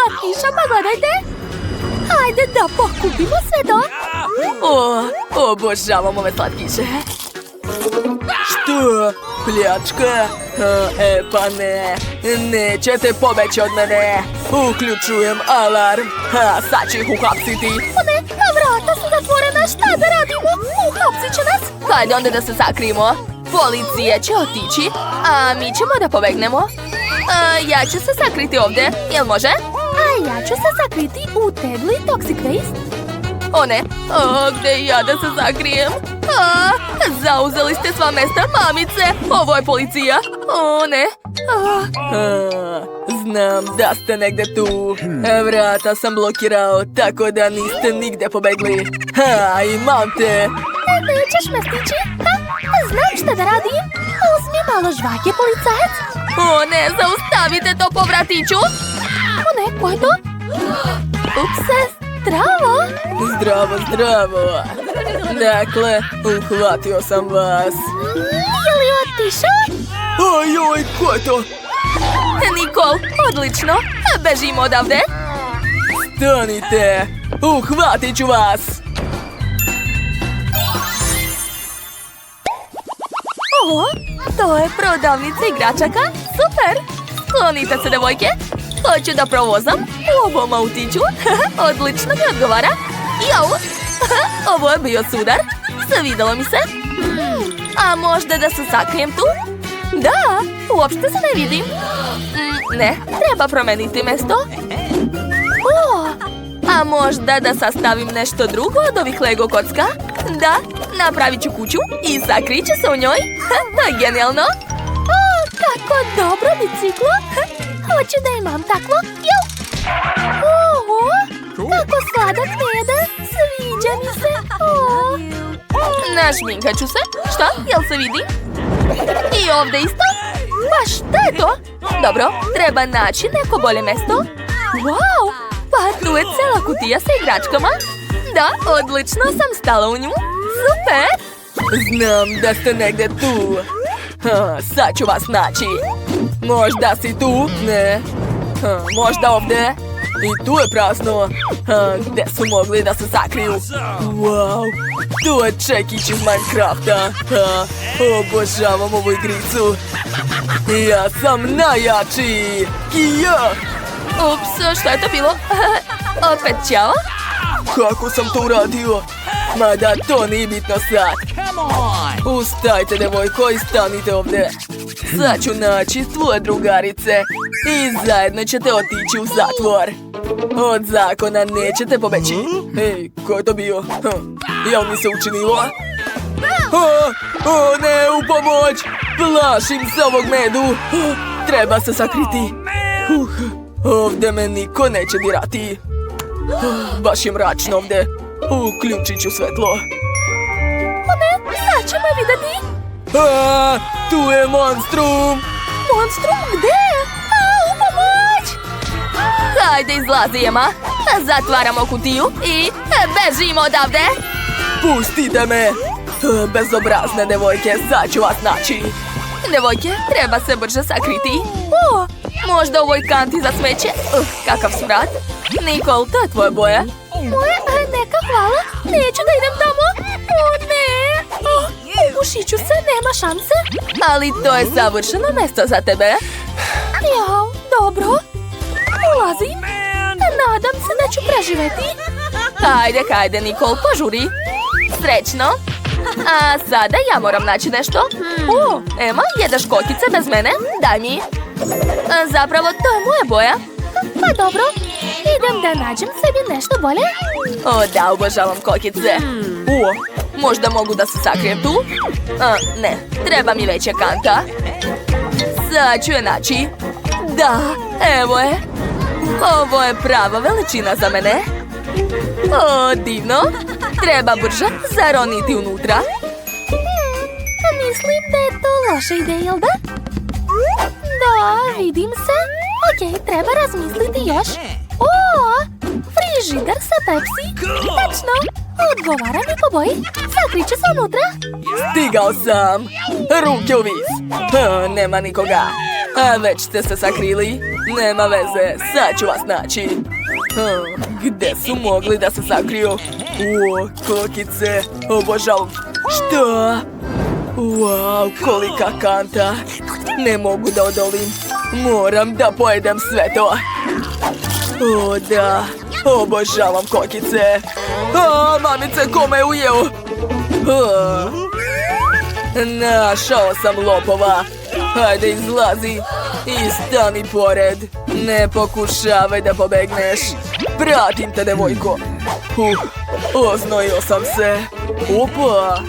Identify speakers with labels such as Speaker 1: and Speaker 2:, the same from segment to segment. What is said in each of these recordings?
Speaker 1: slatkiša, pa gledajte. Hajde da pokupimo sve to.
Speaker 2: Obožavam ove slatkiše. Što? Pljačka? Pa ne. Nećete pobeći od mene. Uključujem alarm. Sad ću ih uhapsiti.
Speaker 1: Ne, vrata su zatvorena, šta da radimo? Uhapsit će nas.
Speaker 2: Hajde onda da se sakrijemo. Policija će otići, a mi ćemo da pobegnemo. Ja ću se sakriti ovdje, jel može?
Speaker 1: A ja ću se sakriti u tegli Toxic Waste.
Speaker 2: O ne, gdje ja da se sakrijem? Zauzeli ste sva mesta, mamice! Ovo je policija! O ne! Znam da ste negdje tu. Vrata sam blokirao, tako da niste nigdje pobegli. Imam te!
Speaker 1: Nećeš me stići? Znam šta da radim. Uzmi malo žvake, policajac.
Speaker 2: O ne, zaustavite to po vratiću!
Speaker 1: O ne, ko je to? Upse, zdravo!
Speaker 2: Zdravo! Dakle, uhvatio sam vas.
Speaker 1: Je li otišao?
Speaker 2: Ojoj, ko je to? Nikol, odlično! Bežimo odavde! Stanite! Uhvatit ću vas!
Speaker 1: O, to je prodavnica igračaka. Super!
Speaker 2: Sklonite se, devojke! Hoću da provozam u ovom autiću. Odlično mi odgovara. Jau! Ovo je bio sudar. Zavidalo mi se. A možda da se sakrijem tu? Da, uopšte se ne vidim. Ne, treba promeniti mesto. A možda da sastavim nešto drugo od ovih Lego kocka? Da, napravit ću kuću i sakrit ću se u njoj. Genijalno!
Speaker 1: Kako dobro, biciklo! Hoću da imam takvo. Kako sladak meda! Sviđa mi se!
Speaker 2: Našminkat ću se. Šta? Jel se vidi? I ovdje isto? Pa šta je to? Dobro, treba naći neko bolje mesto. Wow! Pa tu je cela kutija sa igračkama. Da, odlično sam stala u nju. Super! Znam da ste negdje tu. Sad ću vas naći. Možda si tu? Ne. Možda ovdje? I tu je prazno. Gdje su mogli da se sakriju? Wow, tu je čekić iz Minecrafta. Obožavam ovu igricu. Ja sam najjači. Ups, šta je to bilo? Opet ćao? Kako sam to uradio? Mada to nije bitno sad. Ustajte, devojko, i stanite ovdje. Sad ću naći svoje drugarice i zajedno ćete otići u zatvor. Od zakona nećete pobeći. Hej, ko je to bio? Jel mi se učinilo? O ne, u pomoć! Plašim se ovog medu. Treba se sakriti. Ovdje me niko neće dirati. Baš je mračno ovdje. Uključit ću svetlo.
Speaker 1: O ne, sad će me vidjeti.
Speaker 2: Tu je monstrum.
Speaker 1: Monstrum, gdje? U pomoć!
Speaker 2: Hajde, izlazi, Ema. Zatvaramo kutiju i bežimo odavde. Pustite me. Bezobrazne devojke, sad ću vas naći. Devojke, treba se brže sakriti. Možda u ovoj kanti za smeće. Kakav smrad. Nikol, to je tvoja boja.
Speaker 1: Moje, neka hvala. Neću da idem tamo. O ne. Ugušit ću se, nema šanse.
Speaker 2: Ali to je savršeno mjesto za tebe.
Speaker 1: Jao, dobro. Ulazim. Nadam se da ću preživeti.
Speaker 2: Hajde, Nikol, požuri. Srećno. A sada ja moram naći nešto. Ema, jedeš kokice bez mene? Daj mi. Zapravo, to je moja boja.
Speaker 1: Pa dobro, idem da nađem sebi nešto bolje.
Speaker 2: O da, obožavam kokice. Možda mogu da se sakrijem tu? Ne, treba mi veća kanta. Sad ću je naći. Da, evo je. Ovo je prava veličina za mene. O, divno. Treba brže zaroniti unutra.
Speaker 1: Mislim da je to loša ideja, jel da? Da, vidim se. Okej, treba razmisliti još. Frižider sa Pepsi. Tačno, odgovara mi po boji. Sakriće se unutra.
Speaker 2: Stigao sam. Ruke u vis. Nema nikoga. A već ste se sakrili.
Speaker 3: Nema veze, sad ću vas naći. Gde su mogli da se sakriju? O, kokice, obožavam. Šta? Wow, kolika kanta. Ne mogu da odolim. Moram da pojedem sve to. O, da. Obožavam kokice. Mamice, ko me ujeo? Našao sam lopova. Hajde, izlazi i stani pored. Ne pokušavaj da pobegneš. Pratim te, devojko. Oznojio sam se. Opa,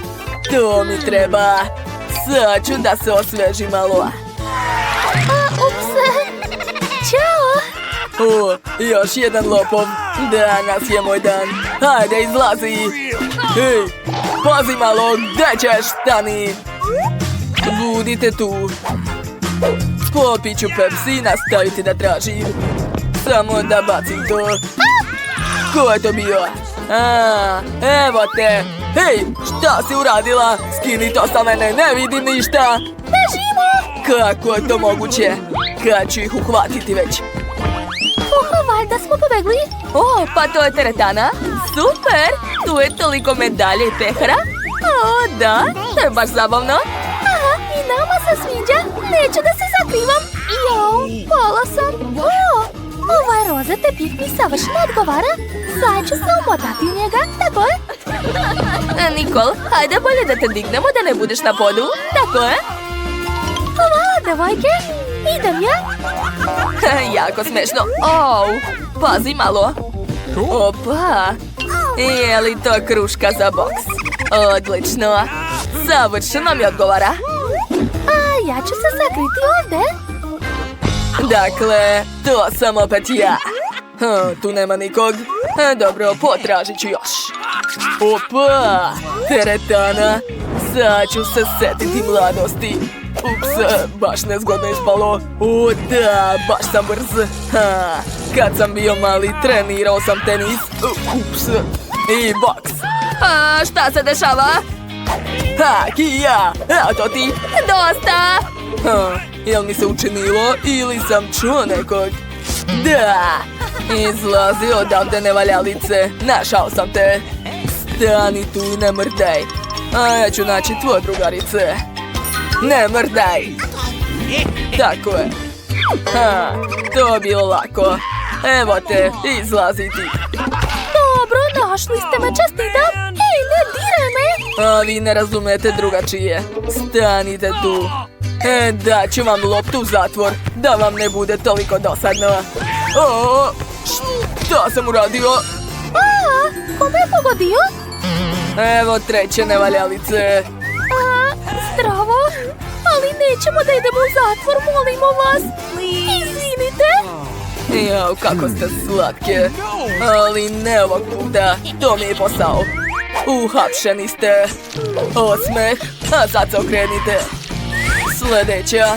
Speaker 3: to mi treba. Sad ću da se osvežim malo.
Speaker 1: Ups. Ćao.
Speaker 3: Još jedan lopov. Danas je moj dan. Hajde, izlazi. Hej, pazi malo, gde ćeš, stani. Budite tu. Popit ću Pepsi i nastaviti da tražim. Samo da bacim to. Ko je to bio? Evo te. Hej, šta si uradila? Skini to sa mene, ne vidim ništa.
Speaker 1: Bežimo.
Speaker 3: Kako je to moguće? Kad ću ih uhvatiti već?
Speaker 1: Valjda smo pobegli.
Speaker 2: O, pa to je teretana. Super! Tu je toliko medalja i pehara. O, da, to je baš zabavno.
Speaker 1: Aha, i nama se sviđa. Neću da se zakrivam. Jao, pala sam. Ovaj roza tepih mi savršeno odgovara. Sad ću se umotati u njega, tako je?
Speaker 2: Nikol, hajde bolje da te dignemo da ne budeš na podu. Tako je?
Speaker 1: Hvala, devojke. Idem ja.
Speaker 2: Jako smešno. Pazi malo. Opa. Je li to kruška za boks? Odlično. Savršeno mi odgovara.
Speaker 1: A ja ću se sakriti ovdje.
Speaker 3: Dakle, to sam opet ja. Tu nema nikog. Dobro, potražit ću još. Opa, teretana. Sad ću se setiti mladosti. Ups, baš nezgodno ispalo. O da, baš sam brz. Kad sam bio mali, trenirao sam tenis. Ups, i boks.
Speaker 2: Šta se dešava?
Speaker 3: Kija, evo to ti.
Speaker 2: Dosta!
Speaker 3: Jel mi se učinilo ili sam čuo nekog? Da, izlazi odavde, nevaljalice. Našao sam te. Stani tu i ne mrdaj. A ja ću naći tvoje drugarice. Ne mrdaj. Tako je. To je bilo lako. Evo te, izlazi ti.
Speaker 1: Dobro, našli ste me, čestitam. Hej, ne diraj me.
Speaker 3: A vi ne razumete drugačije. Stanite tu. Daću vam loptu u zatvor, da vam ne bude toliko dosadno. Šta sam uradio?
Speaker 1: Kome je pogodio?
Speaker 3: Evo treće nevaljalice.
Speaker 1: Zdravo. Ali nećemo da idemo u zatvor, molimo vas. Izvinite.
Speaker 3: Jao, kako ste slatke. Ali ne ovog puta, to mi je posao. Uhapšeni ste. Osmeh, a sad se okrenite. Sljedeća,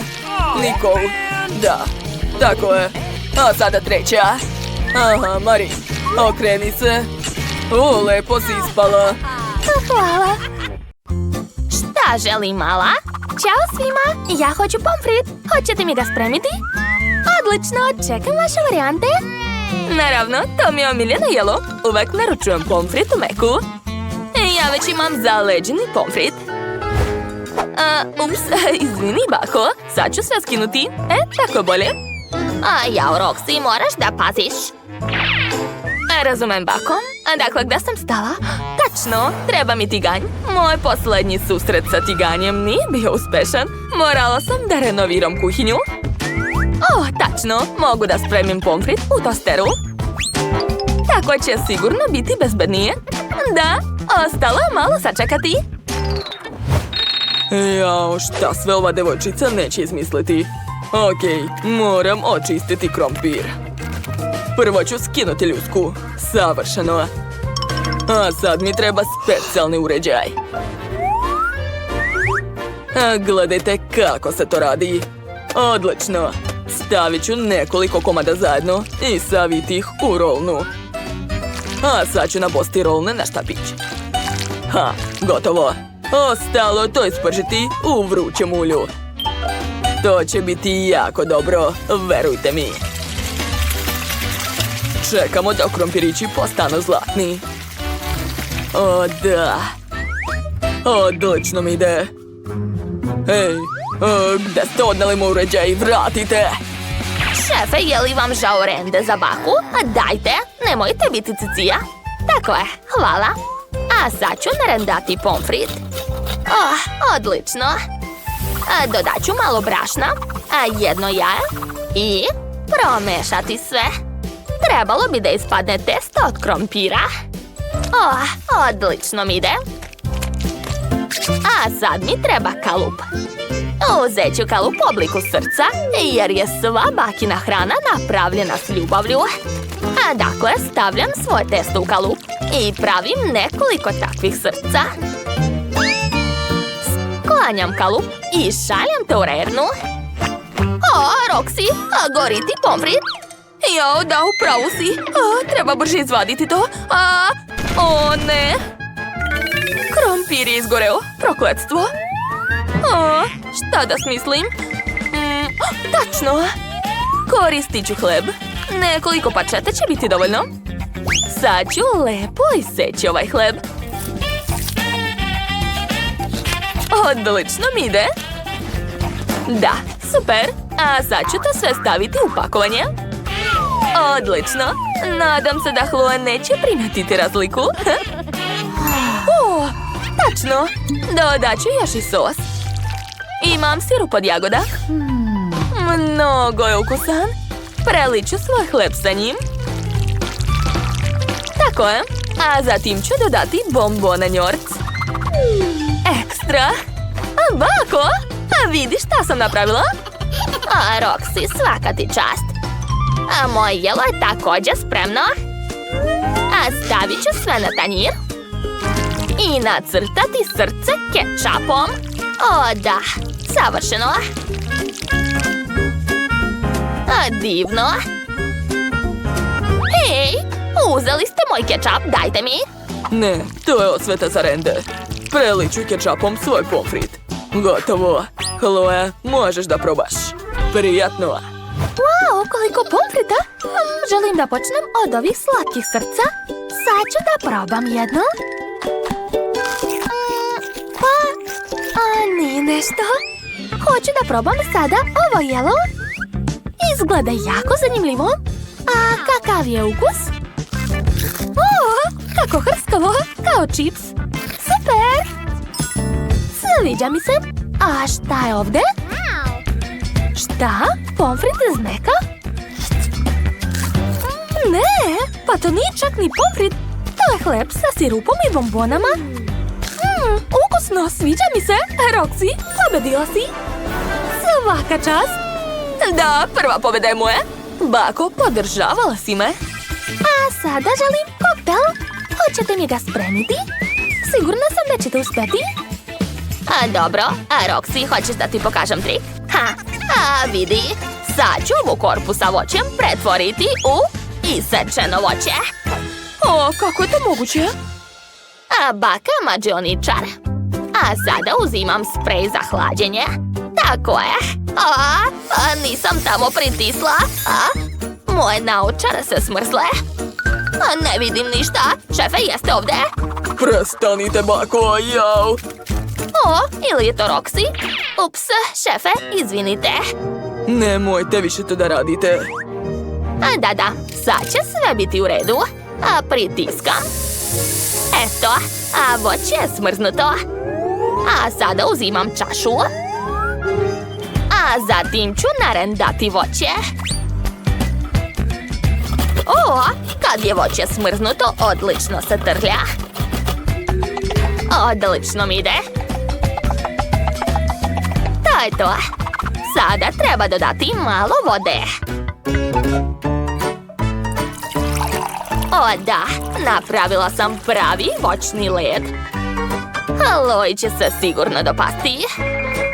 Speaker 3: Nikol. Da, tako je. A sada treća. Aha, Mari, okreni se. Lepo si ispala.
Speaker 1: Hvala.
Speaker 2: Šta želi mala?
Speaker 1: Ćao svima, ja hoću pomfrit. Hoćete mi ga spremiti? Odlično, čekam vaše varijante.
Speaker 2: Naravno, to mi je omiljeno jelo. Uvek naručujem pomfrit u Meku. Ja već imam zaleđeni pomfrit. Ups, izvini, bako. Sad ću sve skinuti. Tako bolje. Jao, Roxy, moraš da paziš. Razumem, bako. Dakle, gde sam stala? Tačno, treba mi tiganj. Moj poslednji susret sa tiganjem nije bio uspešan. Morala sam da renoviram kuhinju. Tačno, mogu da spremim pomfrit u tosteru. Tako će sigurno biti bezbednije. Da, ostalo malo sačekati.
Speaker 3: Jao, šta sve ova devojčica neće izmisliti. Okej, moram očistiti krompir. Prvo ću skinuti ljusku. Savršeno. A sad mi treba specijalni uređaj. Gledajte kako se to radi. Odlično. Stavit ću nekoliko komada zajedno i saviti ih u rolnu. A sad ću nabosti rolne na štapić. Gotovo. Ostalo to ispržiti u vrućem ulju. To će biti jako dobro, verujte mi. čekamo dok krompirići postanu zlatni. O, da. Odlično mi ide. Hej, gde ste odneli moj uređaj? Vratite!
Speaker 2: Šefe, je li vam žao rende za baku? Dajte, nemojte biti cicija. Tako je, hvala. A sad ću narendati pomfrit. Odlično. Dodat ću malo brašna, jedno jaje i promešati sve. Trebalo bi da ispadne testo od krompira. Odlično mi ide. A sad mi treba kalup. Uzet ću kalup u obliku srca, jer je sva bakina hrana napravljena s ljubavlju. Dakle, stavljam svoje testo u kalup i pravim nekoliko takvih srca. Sklanjam kalup i šaljem te u rernu. Roxy, gori ti pomfrit. Jo, da, upravo si. Treba brže izvaditi to. Ne. Krompir je izgoreo. Prokletstvo. Šta da smislim? Tačno. Koristit ću hleb. Nekoliko pačeta će biti dovoljno. Sad ću lepo iseći ovaj hleb. Odlično mi ide. Da, super. A sad ću to sve staviti u pakovanje. Odlično. Nadam se da Chloe neće primetiti razliku. Tačno. Dodat ću još i sos. Imam sirup od jagoda. Mnogo je ukusan. Prelit ću svoj hleb sa njim. Tako je. A zatim ću dodati bombona njorc. Ekstra. Bako, vidiš šta sam napravila? Roxy, svaka ti čast. Moje jelo je također spremno. Stavit ću sve na tanjir. I nacrtati srce kečapom. Da, savršeno. Divno. Hej, uzeli ste moj kečap, dajte mi.
Speaker 3: Ne, to je osveta za rende. Prelit ću kečapom svoj pomfrit. Gotovo. Chloe, možeš da probaš. Prijatno.
Speaker 1: Wow, koliko pomfrita. Želim da počnem od ovih slatkih srca. Sad ću da probam jedno. Nije nešto. Hoću da probam sada ovo jelo. Izgleda jako zanimljivo. A kakav je ukus? Kako hrskavo, kao čips. Super! Sviđa mi se. A šta je ovde? Šta? Pomfrit iz meka? Ne, pa to nije čak ni pomfrit. To je hleb sa sirupom i bombonama. Ukusno, sviđa mi se. Roxy, pobedila si. Svaka čast.
Speaker 2: Da, prva pobjeda je moja. Bako, podržavala si me.
Speaker 1: A sada želim koktel. Hoćete mi ga spremiti? Sigurna sam da ćete uspeti.
Speaker 2: Dobro, Roxy, hoćeš da ti pokažem trik? Vidi, sad ću ovu korpu sa voćem pretvoriti u isečeno voće.
Speaker 3: Kako je to moguće?
Speaker 2: Baka mađioničar. A sada uzimam sprej za hlađenje. Tako je. Nisam tamo pritisla. Moje naočare se smrsle. Ne vidim ništa. Šefe, jeste ovde?
Speaker 3: Prestanite, bako, jau.
Speaker 2: Ili je to Roxy? Ups, šefe, izvinite.
Speaker 3: Nemojte više to da radite.
Speaker 2: Da, sad će sve biti u redu. Pritiskam. Eto, voće je smrznuto. Sada uzimam čašu. Zatim ću narendati voće. Kad je voće smrznuto, odlično se trlja. Odlično mi ide. To je to. Sada treba dodati malo vode. Da, napravila sam pravi voćni led. Chloe će se sigurno dopasti.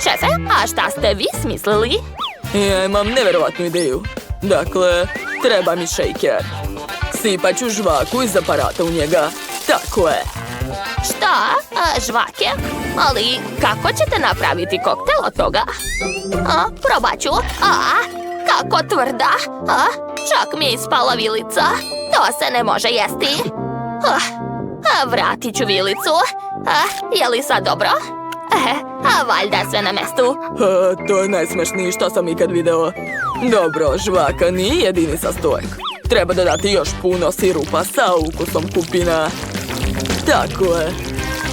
Speaker 2: Šefe, a šta ste vi smislili?
Speaker 3: Ja imam neverovatnu ideju. Dakle, treba mi šejker. Sipat ću žvaku iz aparata u njega. Tako je.
Speaker 2: Šta? Žvake? Ali kako ćete napraviti koktel od toga? Probat ću. Kako tvrda. Čak mi je ispala vilica. To se ne može jesti. Vratit ću vilicu. Je li sad dobro? Valjda je sve na mestu.
Speaker 3: To je najsmešniji što sam ikad video. Dobro, žvaka nije jedini sastojak. Treba dodati još puno sirupa sa ukusom kupina. Tako je.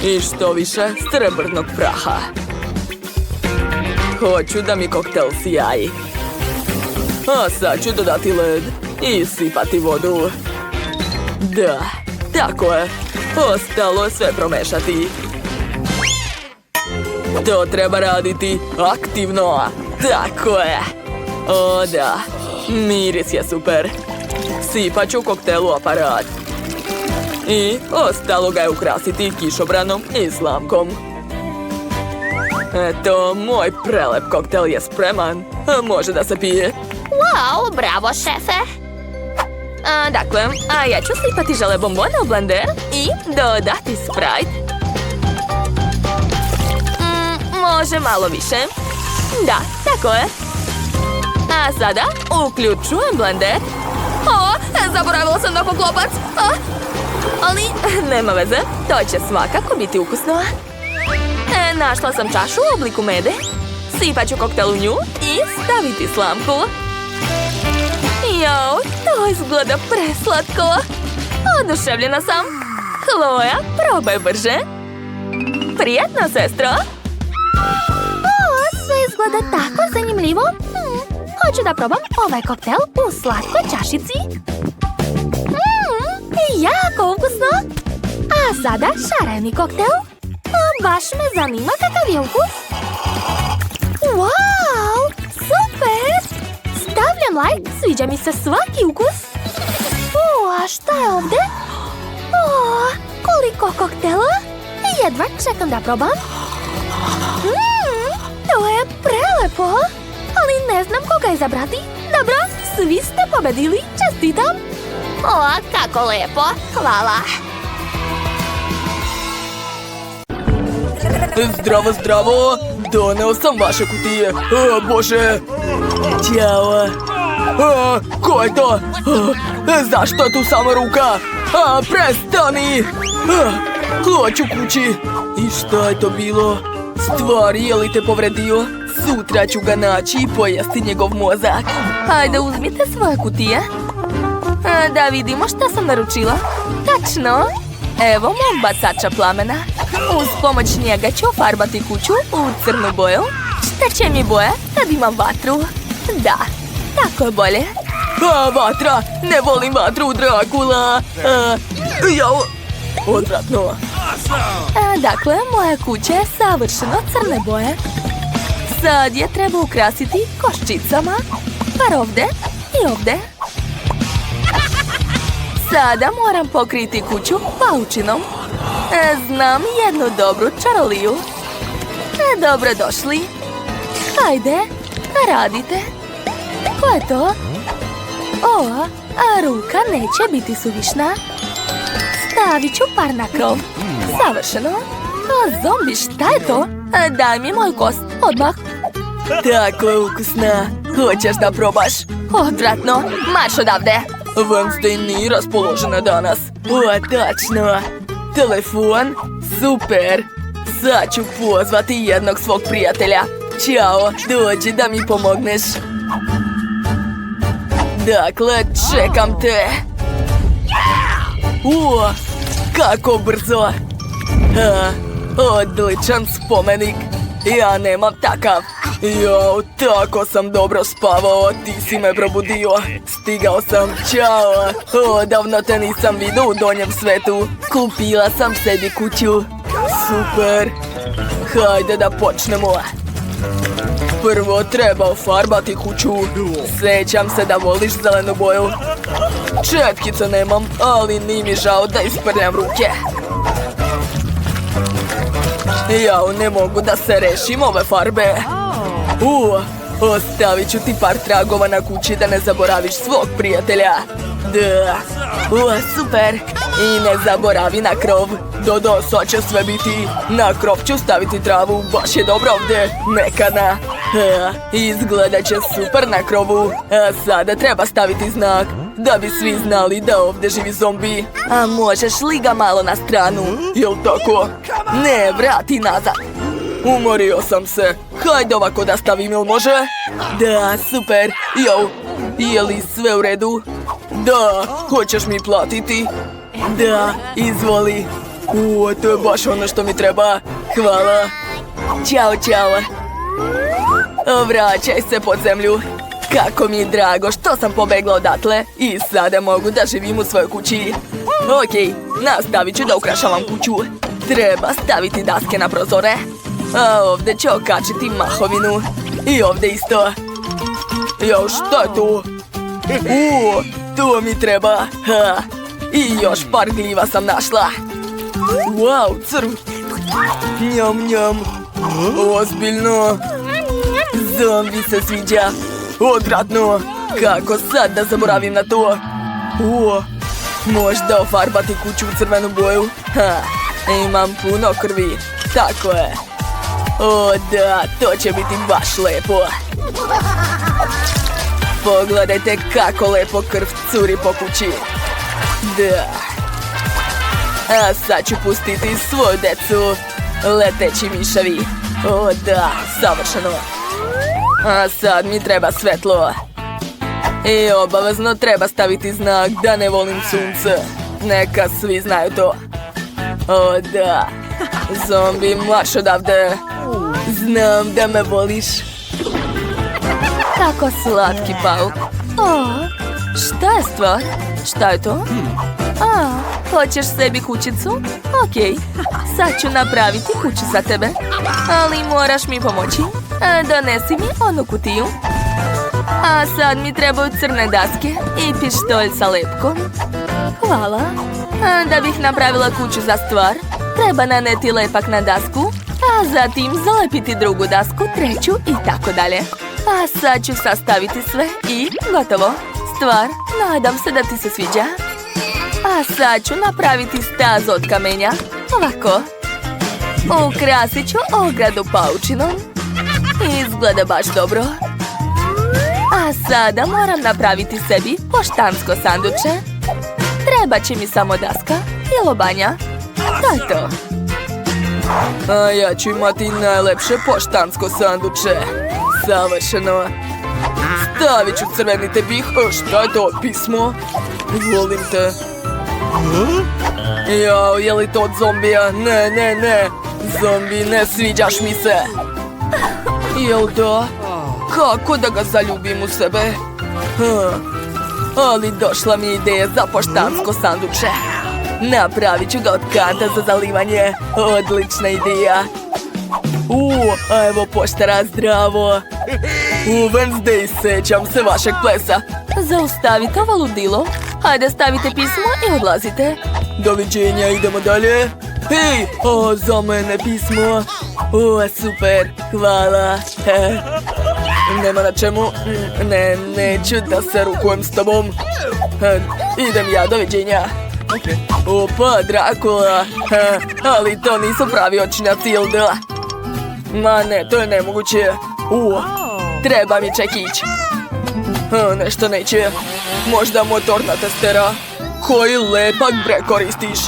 Speaker 3: I što više srebrnog praha. Hoću da mi koktel sjaji. A sad ću dodati led i sipati vodu. Da, tako je. Ostalo je sve promešati. To treba raditi aktivno. Tako je. O da, miris je super. Sipat ću koktel u aparat. I ostalo ga je ukrasiti kišobranom i slamkom. Eto, moj prelep koktel je spreman. Može da se pije.
Speaker 2: Wow, bravo, šefe. Dakle, ja ću sipati žele bombone u blender i dodati Sprite. Može malo više. Da, tako je. A sada uključujem blender. Zaboravila sam na poklopac. Ali nema veze, to će svakako biti ukusno. Našla sam čašu u obliku mede. Sipat ću koktel u nju i staviti slamku. Jao, to izgleda preslatko. Oduševljena sam. Chloe, probaj brže. Prijetno, sestro.
Speaker 1: Sve izgleda tako zanimljivo. Hoću da probam ovaj koktel u slatkoj čašici. Jako ukusno. A sada šareni koktel. Baš me zanima kakav je ukus. Wow, super! Stavljam like, sviđa mi se svaki ukus. A šta je ovdje? Koliko koktela? Jedva čekam da probam. To je prelepo. Ali ne znam koga izabrati. Dobro, svi ste pobedili. Čestitam.
Speaker 2: Kako lepo. Hvala.
Speaker 3: Zdravo, zdravo! Doneo sam vaše kutije. Bože! Ćao! Ko je to? Zašto je tu samo ruka? Prestani! Hoću kući! I šta je to bilo? Stvari, je li te povredio? Sutra ću ga naći i pojesti njegov mozak.
Speaker 2: Hajde, uzmite svoje kutije. Da vidimo šta sam naručila. Tačno. Evo mog bacača plamena. Uz pomoć njega ću ofarbati kuću u crnu boju. Šta će mi boja kad imam vatru? Da, tako je bolje.
Speaker 3: Vatra! Ne volim vatru, Drakula! Jao! Odvratno.
Speaker 2: Dakle, moja kuća je savršeno crne boje. Sad je treba ukrasiti koščicama. Par ovde i ovde. Sada moram pokriti kuću paučinom. Znam jednu dobru čaroliju. Dobrodošli. Hajde, radite. Ko je to? Ruka neće biti suvišna. Stavit ću par na krov. Savršeno. Zombi, šta je to? Daj mi moj kost, odmah.
Speaker 3: Tako je ukusna. Hoćeš da probaš?
Speaker 2: Odvratno, marš odavde.
Speaker 3: Wednesday nije raspoložena danas. Tačno. Telefon? Super. Sad ću pozvati jednog svog prijatelja. Ćao, dođi da mi pomogneš. Dakle, čekam te. Kako brzo. Odličan spomenik. Ja nemam takav. Jao, tako sam dobro spavao, ti si me probudio. Stigao sam, ćao. Odavno te nisam vidio u donjem svetu. Kupila sam sebi kuću. Super. Hajde da počnemo. Prvo treba ofarbati kuću. Sjećam se da voliš zelenu boju. Četkice nemam, ali nije mi žao da isprljam ruke. Jao, ne mogu da se rešim ove farbe. Ostavit ću ti par tragova na kući da ne zaboraviš svog prijatelja. Da. Super. I ne zaboravi na krov. Dodo, sad će sve biti. Na krov ću staviti travu, baš je dobro ovdje. Mekana. Izgledat će super na krovu. A sada treba staviti znak da bi svi znali da ovdje živi zombi. A možeš li ga malo na stranu? Jel tako? Ne, vrati nazad. Umorio sam se. Hajde ovako da stavim, jel može? Da, super. Jo, je li sve u redu? Da, hoćeš mi platiti? Da, izvoli. To je baš ono što mi treba. Hvala. Ćao, ćao. Vraćaj se pod zemlju. Kako mi je drago što sam pobegla odatle i sada mogu da živim u svojoj kući. Okej, nastavit ću da ukrašavam kuću. Treba staviti daske na prozore. A ovdje ću okačiti mahovinu. I ovdje isto. Jo, šta je to? To mi treba. I još par gljiva sam našla. Wow, crv. Njom, njom. Ozbiljno. Zombi se sviđa. Odvratno. Kako sad da zaboravim na to? Možda ofarbati kuću u crvenu boju? Imam puno krvi. Tako je. O da, to će biti baš lepo. Pogledajte kako lepo krv curi po kući. Da. A sad ću pustiti svoju decu. Leteći miševi. O da, savršeno. A sad mi treba svetlo. I obavezno treba staviti znak da ne volim sunce. Neka svi znaju to. O da. Zombi, marš odavde. Znam da me voliš.
Speaker 2: Kako slatki pauk. Šta je stvar? Šta je to? Hoćeš sebi kućicu? Okej, sad ću napraviti kuću za tebe. Ali moraš mi pomoći. Donesi mi onu kutiju. A sad mi trebaju crne daske i pištolj sa lepkom. Hvala. Da bih napravila kuću za stvar, treba naneti lepak na dasku, a zatim zalepiti drugu dasku, treću i tako dalje. A sad ću sastaviti sve i gotovo. Stvar, nadam se da ti se sviđa. A sad ću napraviti stazu od kamenja. Ovako. Ukrasit ću ogradu paučinom. Izgleda baš dobro. A sada moram napraviti sebi poštansko sanduče. Treba će mi samo daska i lobanja. To je to.
Speaker 3: A ja ću imati najlepše poštansko sanduče. Savršeno. Stavit ću crveni tepih. Šta je to? Pismo? Volim te. Jao, je li to od zombija? Ne, ne, ne. Zombi, ne sviđaš mi se. Jel da? Kako da ga zaljubim u sebe? Ali došla mi je ideja za poštansko sanduče. Napravit ću ga od kanta za zalivanje. Odlična ideja. A evo poštara, zdravo. Wednesday, sećam se vašeg plesa.
Speaker 2: Zaustavite ovo ludilo. Hajde, stavite pismo i odlazite.
Speaker 3: Doviđenja, idemo dalje. Hej, za mene pismo. Super, hvala. Nema na čemu. Ne, neću da se rukujem s tobom. Idem ja, doviđenja. Opa, Drakula. Ali to nisu pravi očinjaci, jel da? Ma ne, to je nemoguće. Treba mi čekić. Nešto neće. Možda motorna testera. Koji lepak bre koristiš?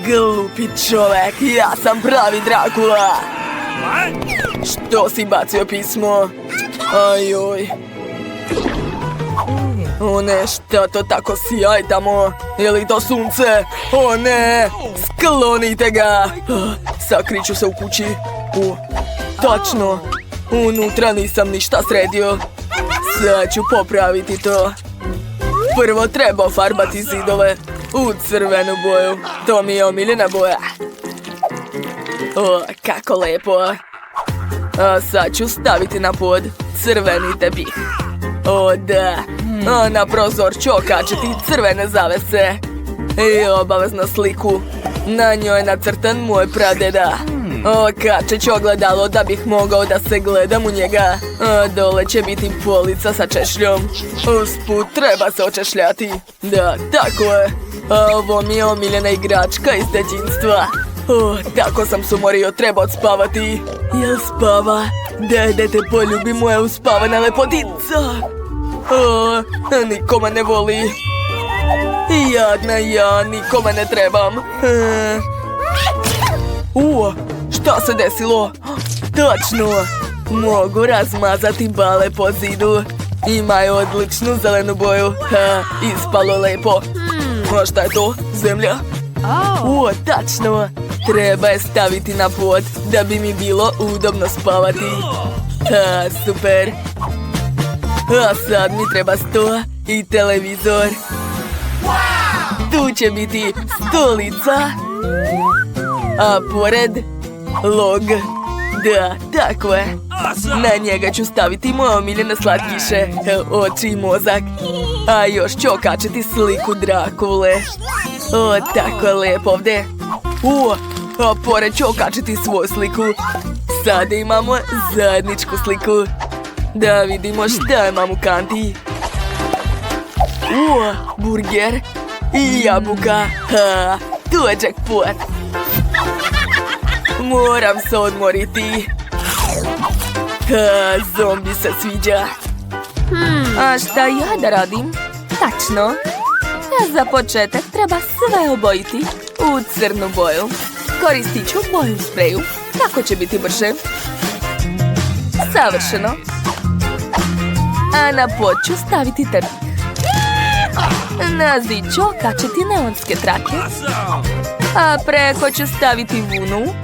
Speaker 3: Glupi čovek, ja sam pravi Drakula. Što si bacio pismo? Ajoj. O ne, šta to tako sjaj tamo? Je li to sunce? O ne, sklonite ga. Sakriću se u kući. Tačno. Unutra nisam ništa sredio. Sad ću popraviti to. Prvo treba farbati zidove u crvenu boju. To mi je omiljena boja. Kako lepo. A sad ću staviti na pod crveni tepih. O da. A na prozor ću okačiti crvene zavese. I obavezno sliku. Na njoj je nacrtan moj pradeda. Okačit ću ogledalo da bih mogao da se gledam u njega. Dole će biti polica sa češljom. Usput treba se očešljati. Da, tako je. Ovo mi je omiljena igračka iz detinjstva. Tako sam se umorio, treba odspavati. Jel spava? Daj da te poljubi moja uspavana lepotica. O, niko me ne voli. Jadna ja, niko me ne trebam. Šta se desilo? Točno! Mogu razmazati bale po zidu. Imaju odličnu zelenu boju. Ispalo lepo. A šta je to? Zemlja? Tačno! Treba je staviti na pod da bi mi bilo udobno spavati. Super! A sad mi treba sto i televizor. Tu će biti stolica. A pored log. Da, tako je. Na njega ću staviti moje omiljene slatkiše, oči i mozak. A još ću okačiti sliku Drakule. O, tako je lepo ovdje. A pored ću okačiti svoju sliku. Sada imamo zajedničku sliku. Da vidimo šta imam u kanti. Burger i jabuka. Tu je jackpot. Moram se odmoriti. Zombi se sviđa.
Speaker 2: A šta ja da radim? Tačno. Za početak treba sve obojiti u crnu boju. Koristit ću boju spreju. Tako će biti brže. Savršeno. A na pod ću staviti tepih. Na zid ću okačiti neonske trake. A preko ću staviti vunu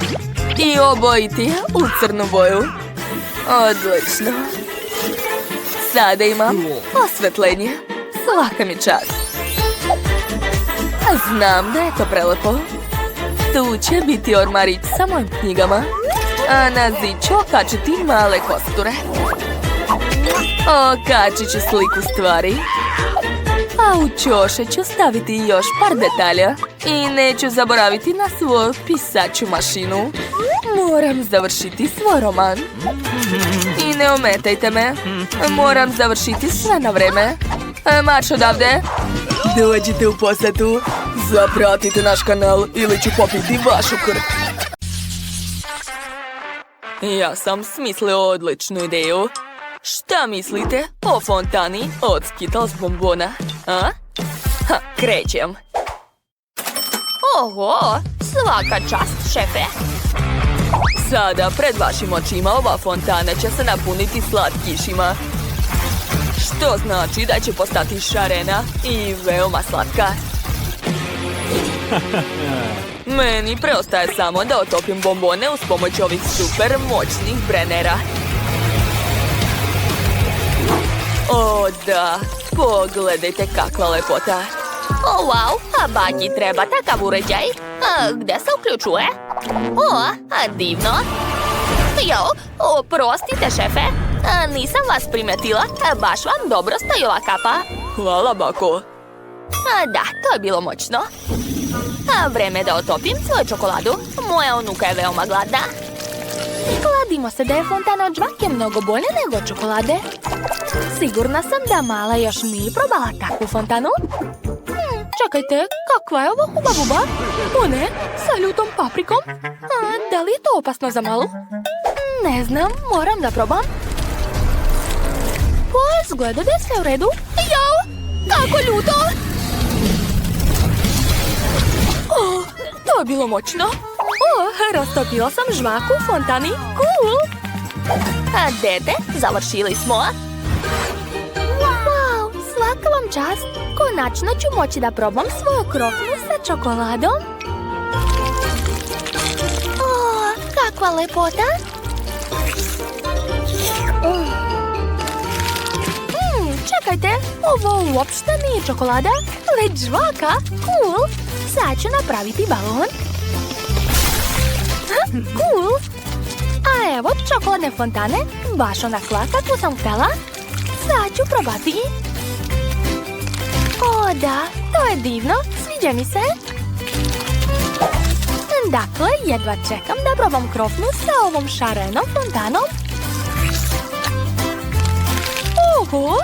Speaker 2: i obojiti je u crnu boju. Odlično. Sada imam osvetljenje. Svaka mi čast. Znam da je to prelepo. Tu će biti ormarić sa mojim knjigama. A na zid ću okačiti male kosture. Okačit ću sliku stvari. A u ćoše ću staviti još par detalja. I neću zaboraviti na svoju pisaću mašinu. Moram završiti svoj roman. I ne ometajte me. Moram završiti sve na vreme. Marš odavde.
Speaker 3: Dođite u posetu. Zapratite naš kanal ili ću popiti vašu krv.
Speaker 2: Ja sam smislio odličnu ideju. Šta mislite o fontani od Skittles bombona? Krećem. Oho, svaka čast, šefe. Sada pred vašim očima ova fontana će se napuniti slatkišima. Što znači da će postati šarena i veoma slatka. Meni preostaje samo da otopim bombone uz pomoć ovih super moćnih brenera. O da, pogledajte kakva lepota. O wow, a baki treba takav uređaj. Gde se uključuje? Divno. Jo, oprostite šefe, nisam vas primetila, baš vam dobro stoji ova kapa.
Speaker 3: Hvala, bako.
Speaker 2: Da, to je bilo moćno. Vreme da otopim svoju čokoladu. Moja unuka je veoma gladna. Kladimo se da je fontana od žvake mnogo bolje nego od čokolade. Sigurna sam da mala još nije probala takvu fontanu. Čekajte, kakva je ovo huba buba? O ne, sa ljutom paprikom. Da li je to opasno za malu? Ne znam, moram da probam. Izgleda da je sve u redu. Jao, kako ljuto! To je bilo moćno. Rastopila sam žvaku u fontani. Cool! Dete, završili smo. Wow, svaka vam čast. Konačno ću moći da probam svoju krofnu sa čokoladom. Kakva lepota! Čekajte, ovo uopšte nije čokolada, već žvaka. Cool! Sad ću napraviti balon. Cool! A evo čokoladne fontane, baš onakva kakvu sam htjela. Sad ću probati. O da, to je divno, sviđa mi se. Dakle, jedva čekam da probam krofnu sa ovom šarenom fontanom. Oho,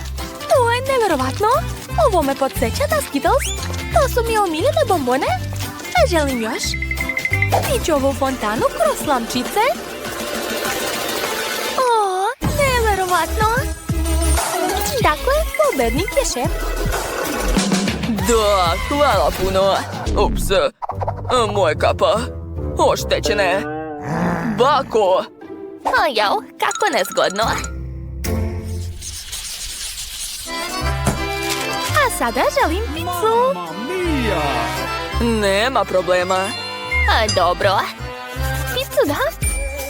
Speaker 2: to je neverovatno. Ovo me podsjeća na Skittles. To su mi omiljene bombone. A želim još. Piću ovu fontanu kroz slamčice.
Speaker 1: nevjerovatno. Dakle, pobednik je šef.
Speaker 3: Da, hvala puno. Ups, moja kapa. Oštećene. Bako!
Speaker 2: Jao, kako nezgodno.
Speaker 1: A sada želim picu.
Speaker 3: Nema problema.
Speaker 2: Dobro.
Speaker 1: Picu da?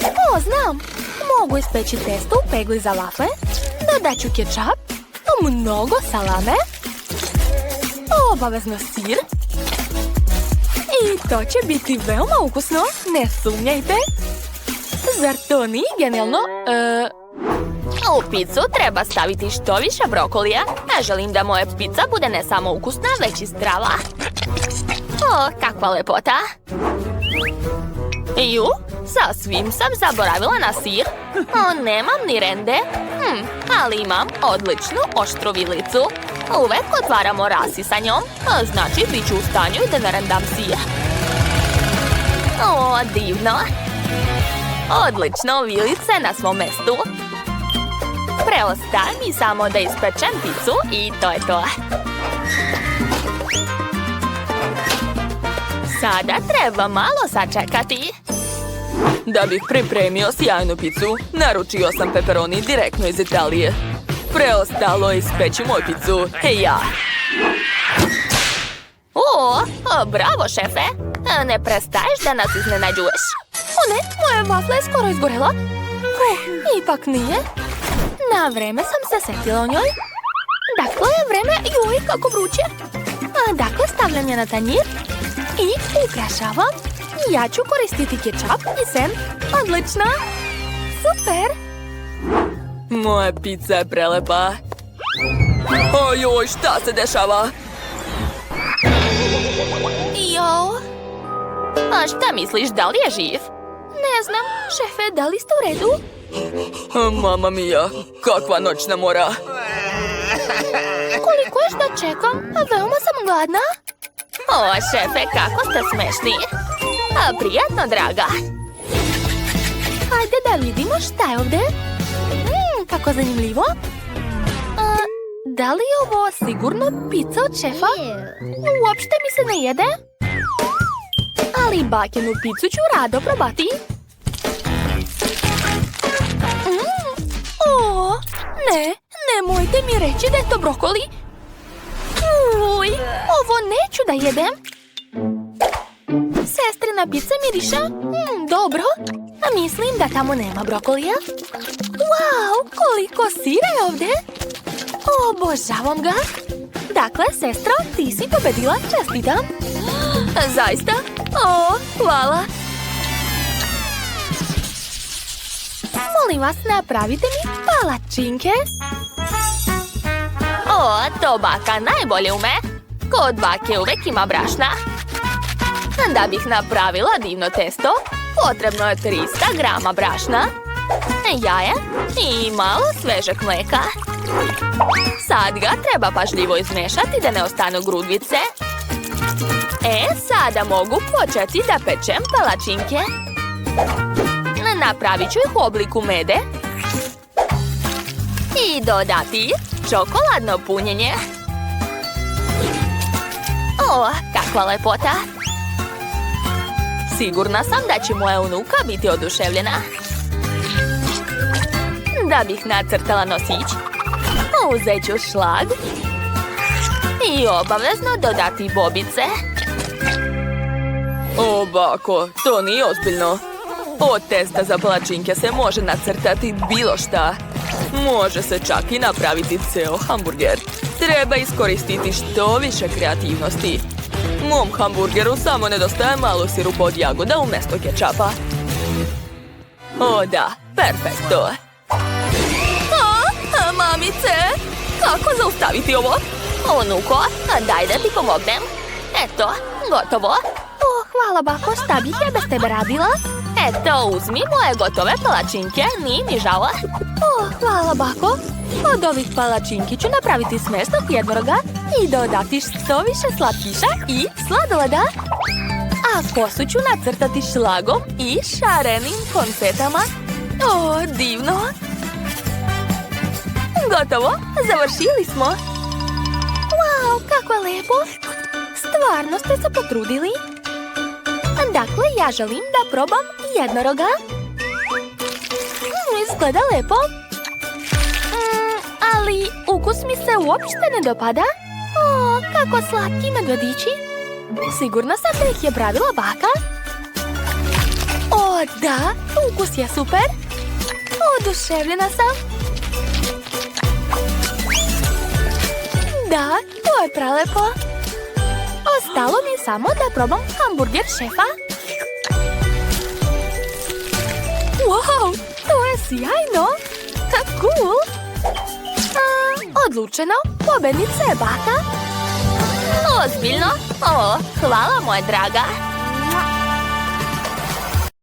Speaker 1: O, znam. Mogu ispeći testo u pegli za vafle. Dodat ću kečap, mnogo salame, obavezno sir. I to će biti veoma ukusno, ne sumnjajte. Zar to nije genijalno?
Speaker 2: U picu treba staviti što više brokolija. Ne želim da moja pizza bude ne samo ukusna, već i zdrava. O, kakva lepota. Ju, sasvim sam zaboravila na sir. Nemam ni rende, ali imam odličnu oštru vilicu. Uvek otvaramo rasi sa njom, znači bit ću u stanju da narendam sir. O, divno. Odlično, vilice na svom mestu. Preostaje mi samo da ispečem picu i to je to. Sada treba malo sačekati.
Speaker 3: Da bih pripremio sjajnu picu, naručio sam pepperoni direktno iz Italije. Preostalo je ispeći moju picu. Ja.
Speaker 2: O, bravo, šefe. Ne prestaješ da nas iznenađuješ.
Speaker 1: O ne, moja vafla je skoro izgorela. Ipak nije. Na vreme sam se setila o njoj. Dakle, vreme, joj, kako vruće. Dakle, stavljam je na tanjir i ukrašavam. Ja ću koristiti kečap i sen. Odlično. Super.
Speaker 3: Moja pizza je prelepa. Ojoj, šta se dešava?
Speaker 2: Jo. A šta misliš, da li je živ?
Speaker 1: Ne znam, šefe, da li ste u redu?
Speaker 3: Mama mia, kakva noćna mora.
Speaker 1: Koliko još da čekam? Veoma sam gladna.
Speaker 2: O, šefe, kako ste smešni. Prijatno, draga.
Speaker 1: Hajde da vidimo šta je ovde. Kako zanimljivo. Da li je ovo sigurno pizza od šefa? Uopšte mi se ne jede. Ali bakinu picu ću rado probati. O, ne, nemojte mi reći da je to brokoli. Uj, ovo neću da jedem. Sestrina pizza miriše. Dobro, a mislim da tamo nema brokolija. Wow, koliko sira je ovde. Obožavam ga. Dakle, sestro, ti si pobedila, čestitam.
Speaker 2: Zaista? O, hvala.
Speaker 1: Molim vas, napravite mi palačinke.
Speaker 2: O, to baka najbolje ume. Kod bake uvek ima brašna. Da bih napravila divno testo, potrebno je 300 grama brašna, jaje i malo svežeg mleka. Sad ga treba pažljivo izmešati da ne ostanu grudvice. Sada mogu početi da pečem palačinke. Napravit ću ih u obliku mede i dodati čokoladno punjenje. O, kakva lepota! Sigurna sam da će moja unuka biti oduševljena. Da bih nacrtala nosić, uzet ću šlag i obavezno dodati bobice.
Speaker 3: O, bako, to nije ozbiljno. Od testa za palačinke se može nacrtati bilo šta. Može se čak i napraviti ceo hamburger. Treba iskoristiti što više kreativnosti. Mom hamburgeru samo nedostaje malo sirupa od jagoda umjesto kečapa. O da, perfekto.
Speaker 2: Mamice, kako zaustaviti ovo? Unuko, daj da ti pomognem. Eto, gotovo.
Speaker 1: O, hvala bako, šta bih ja bez tebe radila?
Speaker 2: Eto, uzmi moje gotove palačinke, nije mi žao.
Speaker 1: O, hvala bako. Od ovih palačinki ću napraviti smesnog jednoroga i dodati što više slatkiša i sladoleda. A kosu ću nacrtati šlagom i šarenim konfetama. O, divno!
Speaker 2: Gotovo, završili smo.
Speaker 1: Wow, kako je lepo. Stvarno ste se potrudili. Dakle, ja želim da probam jednoroga. Izgleda lepo. Ali ukus mi se uopšte ne dopada. O, kako slatki medvedići. Sigurna sam da ih je pravila baka. O, da, ukus je super. Oduševljena sam. Da, to je prelepo. Ostalo mi je samo da probam hamburger šefa. Wow, to je sjajno. Cool. Odlučeno, pobednica je baka.
Speaker 2: Ozbiljno? O, hvala moja draga.